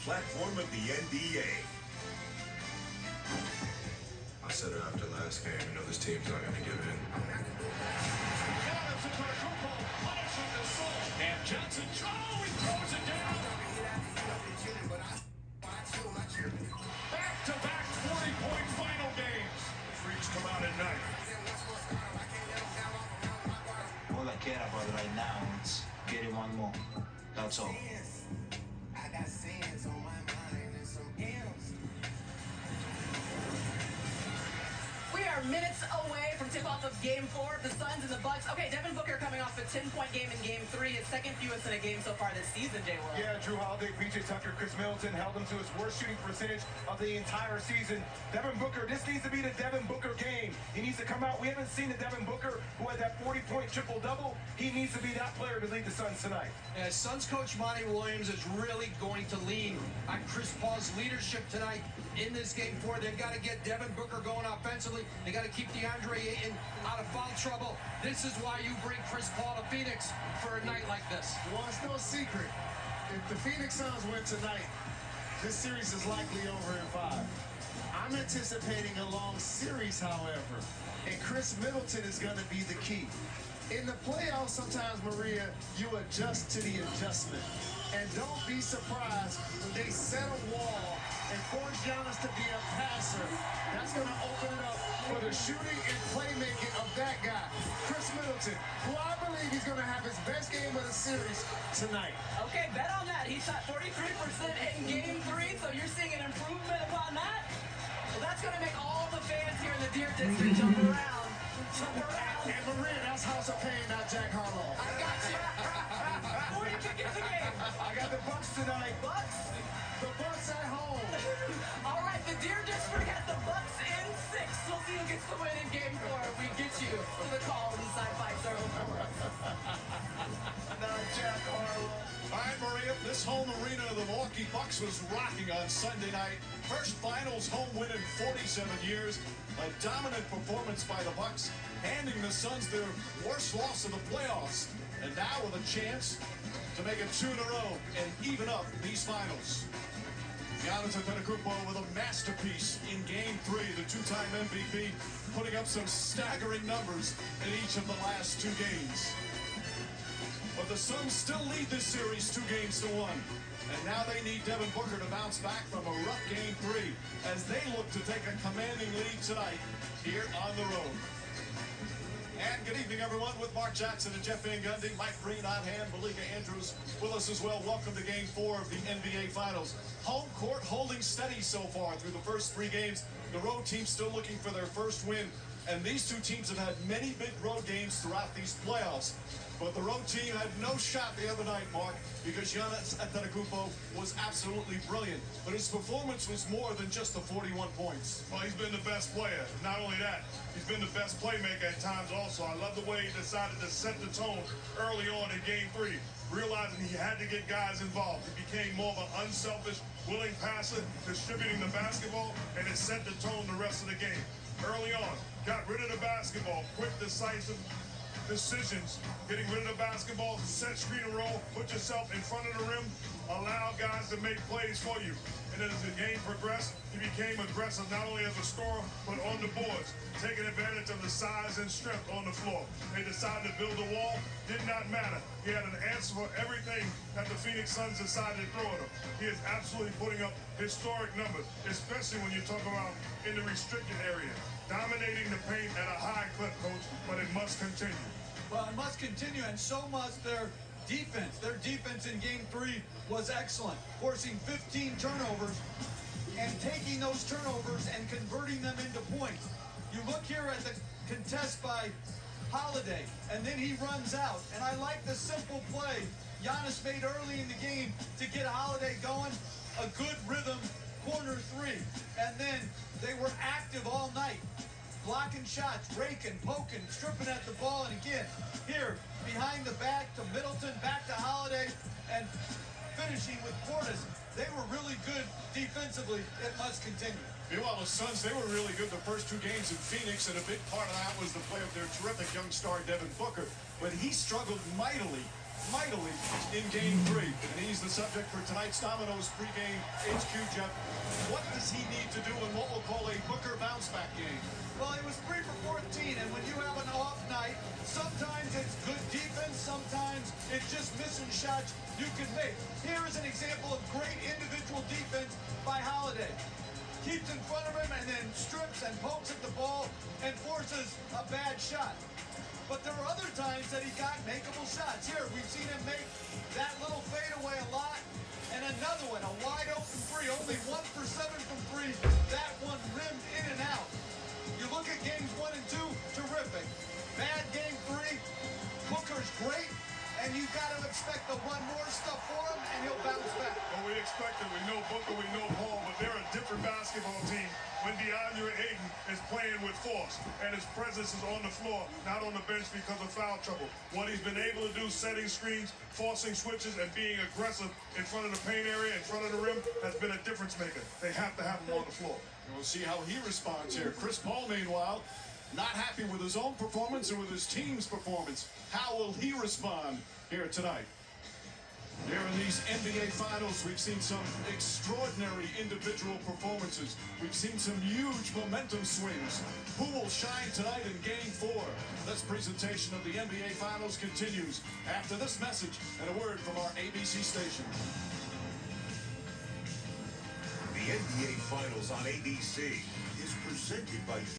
platform of the NBA. I said it after last game, this team's not going to give in. And Johnson, he throws it down. Back-to-back 40-point final games. The Freaks come out at night. All I care about right now is getting one more. That's all. I got sands on my mind and some M's. We are minutes away from tip-off of Game 4 of the Suns and the Bucks. Okay, Devin Booker coming off a 10-point game in Game 3, his second fewest in a game so far this season, Jay Will. Yeah, Drew Holiday, PJ Tucker, Chris Middleton held him to his worst shooting percentage of the entire season. Devin Booker, this needs to be the Devin Booker game. He needs to come out. We haven't seen the Devin Booker who had that 40-point triple-double. He needs to be that player to lead the Suns tonight. Yeah, Suns coach Monty Williams is really going to lean on Chris Paul's leadership tonight in this Game 4. They've got to get Devin Booker going offensively. They got to keep DeAndre Ayton out of foul trouble. This is why you bring Chris Paul to Phoenix for a night like this. Well, it's no secret. If the Phoenix Suns win tonight, this series is likely over in 5. I'm anticipating a long series, however, and Chris Middleton is going to be the key. In the playoffs, sometimes, Maria, you adjust to the adjustment. And don't be surprised when they set a wall and force Giannis to be a passer. That's going to open it up for the shooting and playmaking of that guy, Chris Middleton, who I believe he's going to have his best game of the series tonight. Okay, bet on that. He shot 43% in Game 3, so you're seeing an improvement upon that. Well, that's going to make all the fans here in the Deer District jump around. Jump around. And Maria, that's House of Pain, not Jack Harlow. I got you. Who are you picking in the game? I got the Bucks tonight. Bucks? The Bucks at home. All right, the Deer District has the Bucks in 6. We'll see who gets the win in Game 4 if we get you to the calls inside 5-0. Not Jack Harlow. All right, Maria, this home arena of the Milwaukee Bucks was rocking on Sunday night. First finals home win in 47 years. A dominant performance by the Bucks, handing the Suns their worst loss of the playoffs. And now with a chance to make it 2 in a row and even up these finals. Giannis Antetokounmpo with a masterpiece in Game 3, the two-time MVP, putting up some staggering numbers in each of the last 2 games. But the Suns still lead this series 2-1. And now they need Devin Booker to bounce back from a rough Game 3 as they look to take a commanding lead tonight here on the road. And good evening, everyone, with Mark Jackson and Jeff Van Gundy, Mike Breen on hand, Malika Andrews with us as well. Welcome to Game 4 of the NBA Finals. Home court holding steady so far through the first 3 games. The road team still looking for their first win. And these two teams have had many big road games throughout these playoffs. But the road team had no shot the other night, Mark, because Giannis Antetokounmpo was absolutely brilliant. But his performance was more than just the 41 points. Well, he's been the best player. Not only that, he's been the best playmaker at times also. I love the way he decided to set the tone early on in Game 3, realizing he had to get guys involved. He became more of an unselfish, willing passer, distributing the basketball, and it set the tone the rest of the game. Early on, got rid of the basketball, quick, decisive decisions, getting rid of the basketball, set screen and roll, put yourself in front of the rim, allow guys to make plays for you. And then as the game progressed, he became aggressive not only as a scorer, but on the boards, taking advantage of the size and strength on the floor. They decided to build a wall, did not matter. He had an answer for everything that the Phoenix Suns decided to throw at him. He is absolutely putting up historic numbers, especially when you talk about in the restricted area. Dominating the paint at a high clip, Coach, but it must continue. Well, it must continue, and so must their defense. Their defense in Game 3 was excellent, forcing 15 turnovers and taking those turnovers and converting them into points. You look here at the contest by Holiday, and then he runs out. And I like the simple play Giannis made early in the game to get Holiday going, a good rhythm, corner 3. And then they were active all night, blocking shots, raking, poking, stripping at the ball. And again, here, behind the back to Middleton, back to Holiday, and finishing with Portis. They were really good defensively. It must continue. Meanwhile, the Suns, they were really good the first 2 games in Phoenix, and a big part of that was the play of their terrific young star, Devin Booker. But he struggled mightily mightily in Game 3. And he's the subject for tonight's Domino's pregame HQ, Jeff. What does he need to do in what we'll call a Booker bounce-back game? Well, he was 3 for 14, and when you have an off night, sometimes it's good defense, sometimes it's just missing shots you can make. Here is an example of great individual defense by Holiday. Keeps in front of him and then strips and pokes at the ball and forces a bad shot. But there were other times that he got makeable shots. Here, we've seen him make that little fadeaway a lot. And another one, a wide open three, only 1 for 7 from three. That one rimmed in and out. You look at games 1 and 2, terrific. Bad game 3, Booker's great. And you've got to expect to run more stuff for him, and he'll bounce back. Well, we expect it. We know Booker, we know Paul, but they're a different basketball team when DeAndre Ayton is playing with force, and his presence is on the floor, not on the bench because of foul trouble. What he's been able to do, setting screens, forcing switches, and being aggressive in front of the paint area, in front of the rim, has been a difference maker. They have to have him on the floor. And we'll see how he responds here. Chris Paul, meanwhile, not happy with his own performance or with his team's performance. How will he respond here tonight? Here in these NBA Finals, we've seen some extraordinary individual performances. We've seen some huge momentum swings. Who will shine tonight in Game 4? This presentation of the NBA Finals continues after this message and a word from our ABC station. The NBA Finals on ABC is presented by